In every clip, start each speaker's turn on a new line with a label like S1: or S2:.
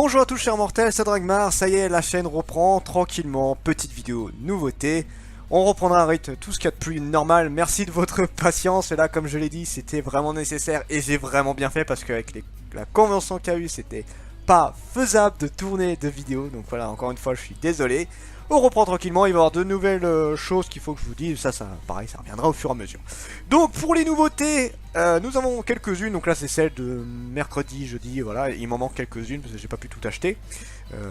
S1: Bonjour à tous chers mortels, c'est Dragmar, ça y est, la chaîne reprend tranquillement, petite vidéo, nouveauté. On reprendra un rythme, tout ce qu'il y a de plus normal, merci de votre patience, et là comme je l'ai dit, c'était vraiment nécessaire, et j'ai vraiment bien fait, parce qu'avec la convention qu'il y a eu, c'était pas faisable de tourner de vidéos, donc voilà, encore une fois, je suis désolé. On reprend tranquillement, il va y avoir de nouvelles choses qu'il faut que je vous dise, ça pareil, ça reviendra au fur et à mesure. Donc pour les nouveautés, nous avons quelques-unes, donc là c'est celle de mercredi, jeudi, voilà, il m'en manque quelques-unes parce que j'ai pas pu tout acheter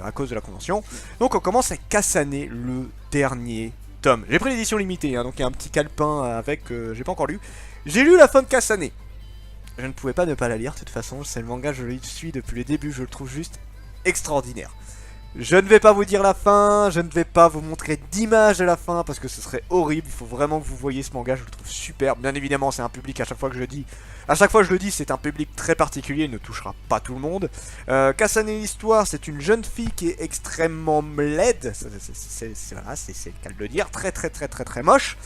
S1: à cause de la convention. Donc on commence avec Kasane, le dernier tome. J'ai pris l'édition limitée, hein, donc il y a un petit calepin avec, j'ai pas encore lu. J'ai lu la fin de Kasane. Je ne pouvais pas ne pas la lire, de toute façon, c'est le manga, je le suis depuis le début, je le trouve juste extraordinaire. Je ne vais pas vous dire la fin, je ne vais pas vous montrer d'image de la fin parce que ce serait horrible, il faut vraiment que vous voyez ce manga, je le trouve super. Bien évidemment, c'est un public, à chaque fois que je le dis, c'est un public très particulier, il ne touchera pas tout le monde. Kasane l'histoire, c'est une jeune fille qui est extrêmement laide, c'est le cas de le dire, très moche.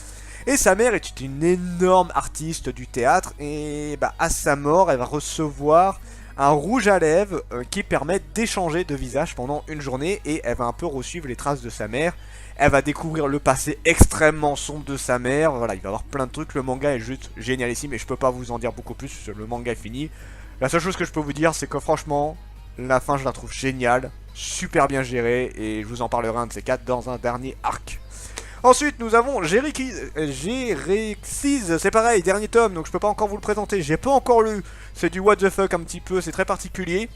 S1: Et sa mère est une énorme artiste du théâtre et à sa mort, elle va recevoir un rouge à lèvres qui permet d'échanger de visage pendant une journée et elle va un peu resuivre les traces de sa mère. Elle va découvrir le passé extrêmement sombre de sa mère. Voilà, il va y avoir plein de trucs. Le manga est juste génialissime et je peux pas vous en dire beaucoup plus. Le manga est fini. La seule chose que je peux vous dire, c'est que franchement, la fin je la trouve géniale, super bien gérée et je vous en parlerai un de ces quatre dans un dernier arc. Ensuite, nous avons Jérexis, c'est pareil, dernier tome, donc je peux pas encore vous le présenter, j'ai pas encore lu, c'est du what the fuck un petit peu, c'est très particulier.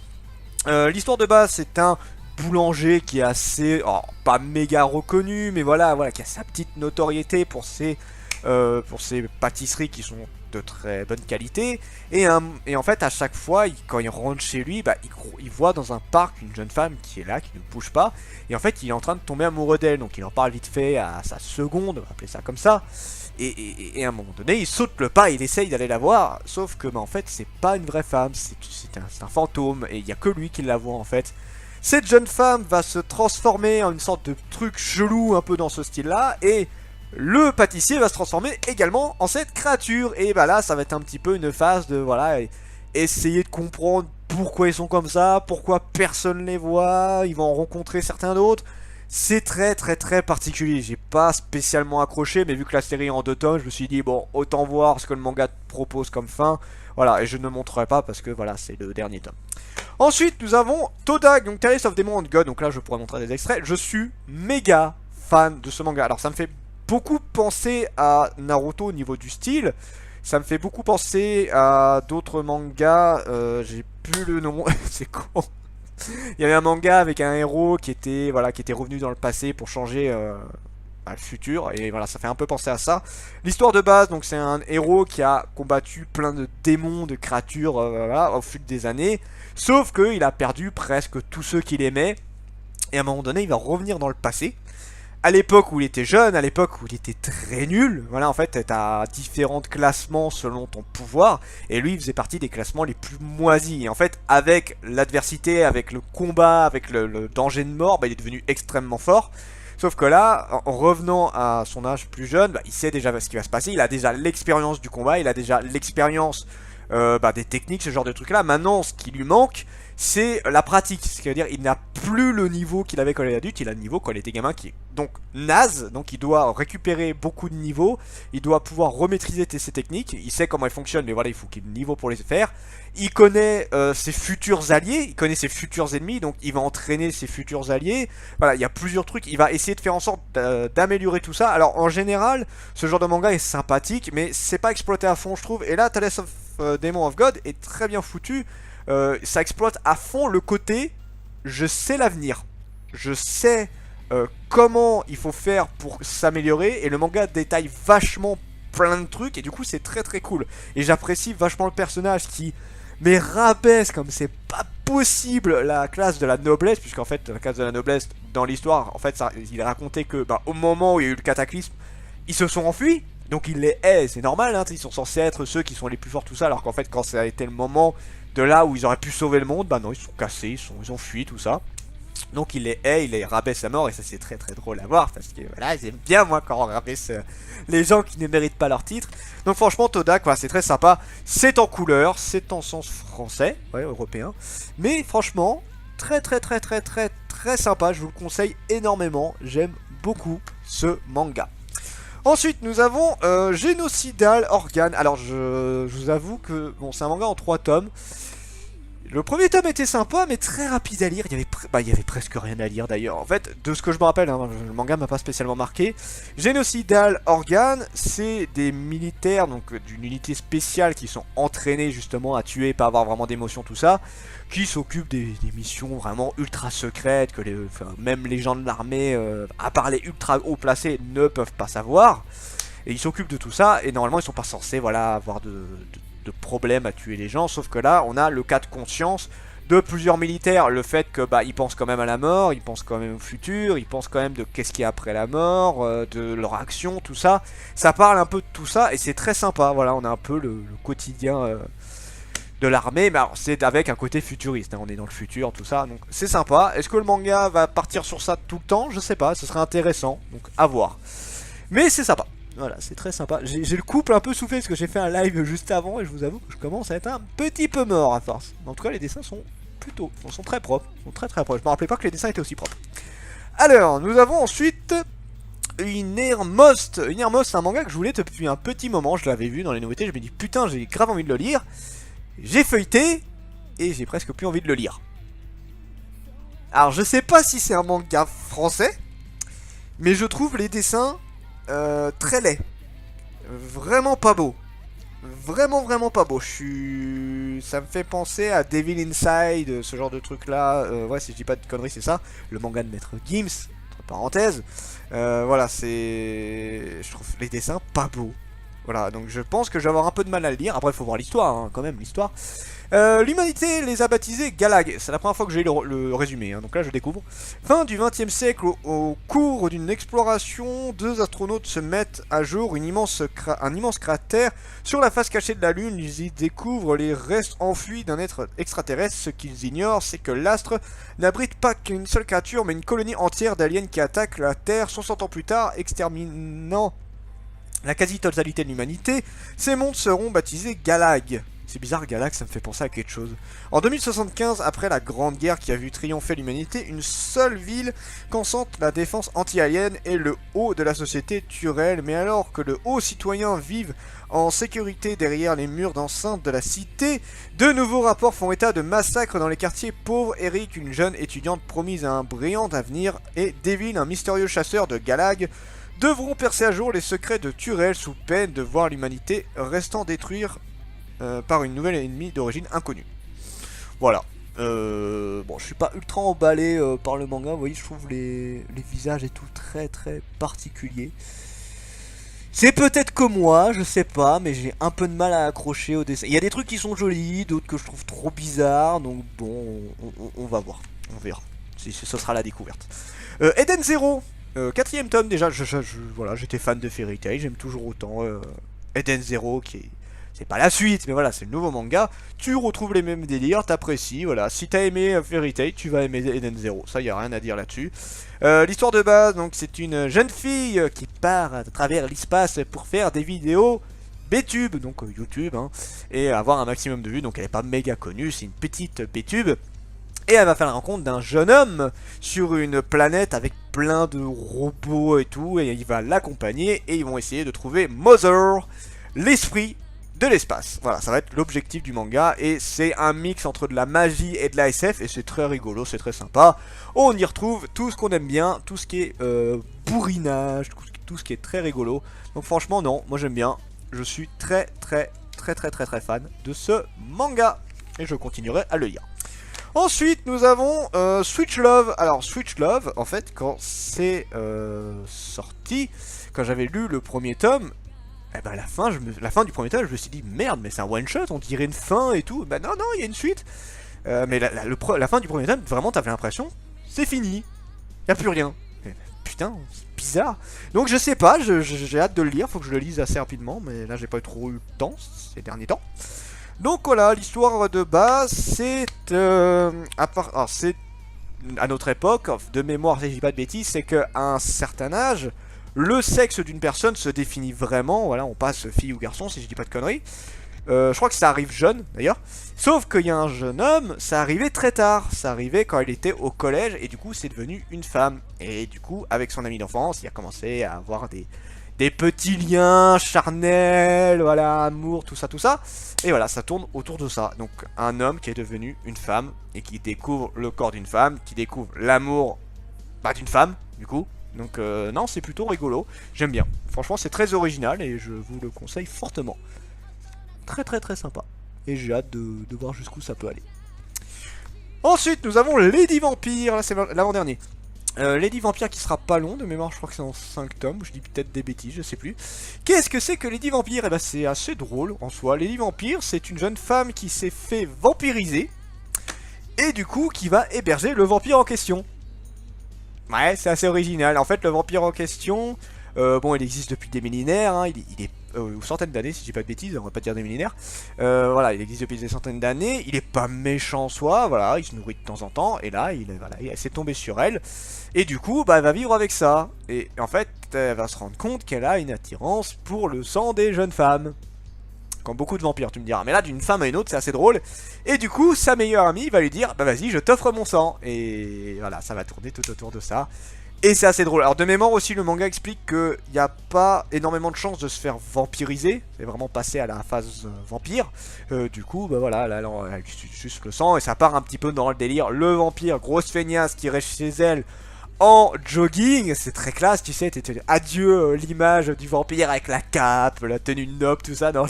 S1: L'histoire de base, c'est un boulanger qui est assez, pas méga reconnu, mais voilà, qui a sa petite notoriété pour ses pâtisseries qui sont de très bonne qualité. Et en fait, à chaque fois, quand il rentre chez lui, il voit dans un parc une jeune femme qui est là, qui ne bouge pas. Et en fait, il est en train de tomber amoureux d'elle. Donc il en parle vite fait à sa seconde, on va appeler ça comme ça. Et à un moment donné, il saute le pas, il essaye d'aller la voir. Sauf que, en fait, c'est pas une vraie femme, c'est un fantôme. Et il n'y a que lui qui la voit, en fait. Cette jeune femme va se transformer en une sorte de truc chelou, un peu dans ce style-là. Et le pâtissier va se transformer également en cette créature. Et là, ça va être un petit peu une phase de, voilà, essayer de comprendre pourquoi ils sont comme ça, pourquoi personne les voit, ils vont en rencontrer certains d'autres. C'est très particulier, j'ai pas spécialement accroché, mais vu que la série est en 2 tomes, je me suis dit, bon, autant voir ce que le manga propose comme fin. Voilà, et je ne montrerai pas parce que, voilà, c'est le dernier tome. Ensuite, nous avons Todak, donc Tales of Demon and God, donc là, je pourrais montrer des extraits. Je suis méga fan de ce manga. Alors, ça me fait beaucoup penser à Naruto au niveau du style. Ça me fait beaucoup penser à d'autres mangas. J'ai plus le nom. C'est con. Il y avait un manga avec un héros qui était revenu dans le passé pour changer le futur. Et voilà, ça fait un peu penser à ça. L'histoire de base, donc c'est un héros qui a combattu plein de démons, de créatures au fil des années. Sauf qu'il a perdu presque tous ceux qu'il aimait. Et à un moment donné, il va revenir dans le passé. À l'époque où il était jeune, à l'époque où il était très nul, voilà, en fait, t'as différents classements selon ton pouvoir, et lui, il faisait partie des classements les plus moisis. Et en fait, avec l'adversité, avec le combat, avec le danger de mort, il est devenu extrêmement fort. Sauf que là, en revenant à son âge plus jeune, il sait déjà ce qui va se passer, il a déjà l'expérience du combat, il a déjà l'expérience des techniques, ce genre de trucs là. Maintenant, ce qui lui manque, c'est la pratique. C'est-à-dire, il n'a plus le niveau qu'il avait quand il était adulte, il a le niveau quand il était gamin qui est donc naze. Donc il doit récupérer beaucoup de niveaux, il doit pouvoir remaîtriser ses techniques. Il sait comment elles fonctionnent, mais voilà, il faut qu'il ait le niveau pour les faire. Il connaît ses futurs alliés, il connaît ses futurs ennemis, donc il va entraîner ses futurs alliés. Voilà, il y a plusieurs trucs, il va essayer de faire en sorte d'améliorer tout ça. Alors en général, ce genre de manga est sympathique, mais c'est pas exploité à fond, je trouve. Et là, Tales of Demon of God est très bien foutu. Ça exploite à fond le côté je sais l'avenir, je sais comment il faut faire pour s'améliorer, et le manga détaille vachement plein de trucs, et du coup c'est très cool. Et j'apprécie vachement le personnage qui rabaisse comme c'est pas possible la classe de la noblesse, puisqu'en fait la classe de la noblesse dans l'histoire, en fait il a raconté que au moment où il y a eu le cataclysme, ils se sont enfuis. Donc il les hait, c'est normal, hein, ils sont censés être ceux qui sont les plus forts, tout ça, alors qu'en fait quand ça a été le moment de là où ils auraient pu sauver le monde, non, ils sont cassés, ils ont fui, tout ça. Donc il les hait, il les rabaisse à mort, et ça c'est très drôle à voir, parce que voilà, j'aime bien moi quand on rabaisse les gens qui ne méritent pas leur titre. Donc franchement Todak, voilà, c'est très sympa, c'est en couleur, c'est en sens français, ouais, européen, mais franchement, très sympa, je vous le conseille énormément, j'aime beaucoup ce manga. Ensuite, nous avons Génocidal Organe. Alors, je vous avoue que bon, c'est un manga en 3 tomes. Le premier tome était sympa, mais très rapide à lire. Il y avait presque rien à lire d'ailleurs. En fait, de ce que je me rappelle, hein, le manga m'a pas spécialement marqué. Génocidal Organe, c'est des militaires, donc d'une unité spéciale qui sont entraînés justement à tuer, pas avoir vraiment d'émotion, tout ça, qui s'occupent des missions vraiment ultra secrètes que même les gens de l'armée, à part les ultra haut placés, ne peuvent pas savoir. Et ils s'occupent de tout ça, et normalement ils sont pas censés voilà, avoir de problème à tuer les gens, sauf que là on a le cas de conscience de plusieurs militaires, le fait que ils pensent quand même à la mort, ils pensent quand même au futur, ils pensent quand même de qu'est-ce qu'il y a après la mort, de leur action, tout ça, ça parle un peu de tout ça et c'est très sympa, voilà, on a un peu le quotidien de l'armée, mais c'est avec un côté futuriste, hein, on est dans le futur, tout ça, donc c'est sympa. Est-ce que le manga va partir sur ça tout le temps? Je sais pas, ce serait intéressant, donc à voir, mais c'est sympa. Voilà, c'est très sympa. J'ai le couple un peu soufflé parce que j'ai fait un live juste avant et je vous avoue que je commence à être un petit peu mort à force. En tout cas, les dessins sont sont très propres. Sont très propres. Je me rappelais pas que les dessins étaient aussi propres. Alors, nous avons ensuite Innermost. Innermost, c'est un manga que je voulais depuis un petit moment. Je l'avais vu dans les nouveautés. Je me dis putain, j'ai grave envie de le lire. J'ai feuilleté et j'ai presque plus envie de le lire. Alors, je sais pas si c'est un manga français, mais je trouve les dessins très laid. Vraiment pas beau. Vraiment pas beau. Ça me fait penser à Devil Inside, ce genre de truc là. Ouais, si je dis pas de conneries, c'est ça. Le manga de Maître Gims, entre parenthèses. Voilà, je trouve les dessins pas beaux. Voilà, donc je pense que je vais avoir un peu de mal à le lire. Après, il faut voir l'histoire, hein, quand même, l'histoire. L'humanité les a baptisés Galag. C'est la première fois que j'ai le résumé, hein, donc là je découvre. Fin du XXe siècle, au cours d'une exploration, 2 astronautes se mettent à jour un immense cratère sur la face cachée de la Lune. Ils y découvrent les restes enfouis d'un être extraterrestre. Ce qu'ils ignorent, c'est que l'astre n'abrite pas qu'une seule créature, mais une colonie entière d'aliens qui attaquent la Terre 60 ans plus tard, exterminant la quasi-totalité de l'humanité. Ces mondes seront baptisés Galag. C'est bizarre, Galag, ça me fait penser à quelque chose. En 2075, après la Grande Guerre qui a vu triompher l'humanité, une seule ville concentre la défense anti-alien et le haut de la société Turel. Mais alors que le haut citoyen vive en sécurité derrière les murs d'enceinte de la cité, de nouveaux rapports font état de massacres dans les quartiers pauvres. Eric, une jeune étudiante promise à un brillant avenir, et Devil, un mystérieux chasseur de Galag, devront percer à jour les secrets de Turel sous peine de voir l'humanité restant détruire par une nouvelle ennemie d'origine inconnue. Voilà. Bon, je suis pas ultra emballé par le manga. Vous voyez, je trouve les visages et tout très particuliers. C'est peut-être que moi, je sais pas, mais j'ai un peu de mal à accrocher au dessin. Il y a des trucs qui sont jolis, d'autres que je trouve trop bizarres. Donc bon, on va voir. On verra. Ce sera la découverte. Eden Zero. 4ème tome déjà. Voilà, j'étais fan de Fairy Tail. J'aime toujours autant Eden Zero qui est... C'est pas la suite, mais voilà, c'est le nouveau manga. Tu retrouves les mêmes délires, t'apprécies, voilà. Si t'as aimé Fairy Tail, tu vas aimer Eden Zero. Ça, y a rien à dire là-dessus. L'histoire de base, donc, c'est une jeune fille qui part à travers l'espace pour faire des vidéos B-tube, donc YouTube, hein, et avoir un maximum de vues. Donc, elle est pas méga connue, c'est une petite B-tube. Et elle va faire la rencontre d'un jeune homme sur une planète avec plein de robots et tout. Et il va l'accompagner et ils vont essayer de trouver Mother, l'esprit de l'espace. Voilà, ça va être l'objectif du manga et c'est un mix entre de la magie et de la SF et c'est très rigolo, c'est très sympa. On y retrouve tout ce qu'on aime bien, tout ce qui est bourrinage, tout ce qui est très rigolo. Donc franchement non, moi j'aime bien. Je suis très fan de ce manga et je continuerai à le lire. Ensuite, nous avons Switch Love. Alors, Switch Love, en fait, quand c'est sorti, quand j'avais lu le premier tome, eh ben, la fin du premier tome, je me suis dit, merde, mais c'est un one-shot, on dirait une fin et tout. Bah non, il y a une suite. Mais la fin du premier tome, vraiment, t'avais l'impression, c'est fini. Y a plus rien. Putain, c'est bizarre. Donc, je sais pas, j'ai hâte de le lire, faut que je le lise assez rapidement, mais là, j'ai pas trop eu le temps ces derniers temps. Donc voilà, l'histoire de base, c'est à notre époque, de mémoire, si je dis pas de bêtises, c'est qu'à un certain âge, le sexe d'une personne se définit vraiment. Voilà, on passe fille ou garçon, si je dis pas de conneries. Je crois que ça arrive jeune d'ailleurs. Sauf qu'il y a un jeune homme, ça arrivait très tard. Ça arrivait quand il était au collège et du coup c'est devenu une femme. Et du coup avec son ami d'enfance, il a commencé à avoir des petits liens charnels, voilà, amour, tout ça, tout ça. Et voilà, ça tourne autour de ça. Donc un homme qui est devenu une femme et qui découvre le corps d'une femme, qui découvre l'amour d'une femme, du coup. Donc non, c'est plutôt rigolo. J'aime bien. Franchement, c'est très original et je vous le conseille fortement. Très très très sympa. Et j'ai hâte de voir jusqu'où ça peut aller. Ensuite, nous avons Lady Vampire. Là, c'est l'avant-dernier. Lady Vampire qui sera pas long de mémoire, je crois que c'est en 5 tomes, je dis peut-être des bêtises, je sais plus. Qu'est-ce que c'est que Lady Vampire? Eh ben c'est assez drôle en soi. Lady Vampire, c'est une jeune femme qui s'est fait vampiriser et du coup qui va héberger le vampire en question. Ouais, c'est assez original. En fait, le vampire en question, bon, il existe depuis des millénaires, hein, il est aux centaines d'années, si je dis pas de bêtises, on va pas dire des millénaires. Voilà, il existe depuis des centaines d'années, il est pas méchant en soi, voilà, il se nourrit de temps en temps, et là, voilà, il s'est tombé sur elle, et du coup, bah, elle va vivre avec ça. Et en fait, elle va se rendre compte qu'elle a une attirance pour le sang des jeunes femmes. Comme beaucoup de vampires, tu me diras. Mais là, d'une femme à une autre, c'est assez drôle. Et du coup, sa meilleure amie va lui dire, bah vas-y, je t'offre mon sang. Et voilà, ça va tourner tout autour de ça. Et c'est assez drôle. Alors de mémoire aussi, le manga explique qu'il n'y a pas énormément de chances de se faire vampiriser. C'est vraiment passé à la phase vampire. Du coup, bah voilà, là, elle juste le sang. Et ça part un petit peu dans le délire. Le vampire, grosse feignasse qui reste chez elle en jogging, c'est très classe, tu sais, adieu l'image du vampire avec la cape, la tenue noble, tout ça, non,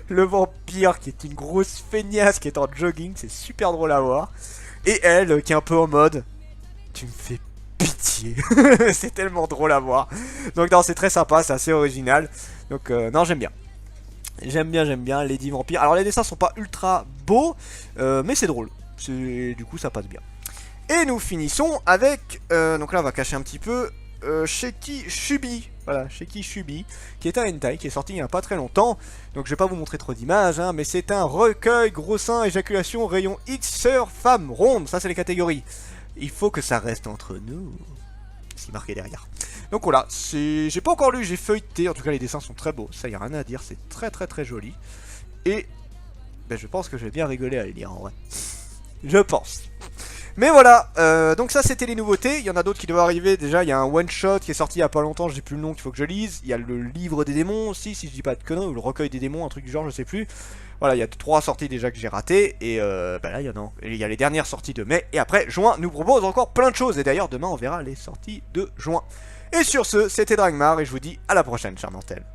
S1: le vampire qui est une grosse feignasse qui est en jogging, c'est super drôle à voir, et elle qui est un peu en mode, tu me fais pitié, c'est tellement drôle à voir, donc non, c'est très sympa, c'est assez original, donc non, j'aime bien. J'aime bien Lady Vampire, alors les dessins sont pas ultra beaux, mais c'est drôle, du coup ça passe bien. Et nous finissons avec, donc là on va cacher un petit peu, Sheki Shubi, voilà, Sheki Shubi, qui est un hentai, qui est sorti il n'y a pas très longtemps, donc je vais pas vous montrer trop d'images, hein, mais c'est un recueil, gros sein, éjaculation, rayon X, sœur, femme, ronde, ça c'est les catégories. Il faut que ça reste entre nous, c'est marqué derrière. Donc voilà, j'ai pas encore lu, j'ai feuilleté, en tout cas les dessins sont très beaux, ça y a rien à dire, c'est très très très joli, et ben, je pense que je vais bien rigoler à les lire en vrai, je pense. Mais voilà, donc ça c'était les nouveautés, il y en a d'autres qui doivent arriver, déjà il y a un one shot qui est sorti il y a pas longtemps, je sais plus le nom qu'il faut que je lise, il y a le livre des démons aussi, si je dis pas de conneries, ou le recueil des démons, un truc du genre, je sais plus. Voilà, il y a 3 sorties déjà que j'ai ratées, et bah là il y a les dernières sorties de mai, et après juin nous propose encore plein de choses, et d'ailleurs demain on verra les sorties de juin. Et sur ce, c'était Dragmar, et je vous dis à la prochaine, chère Mantel.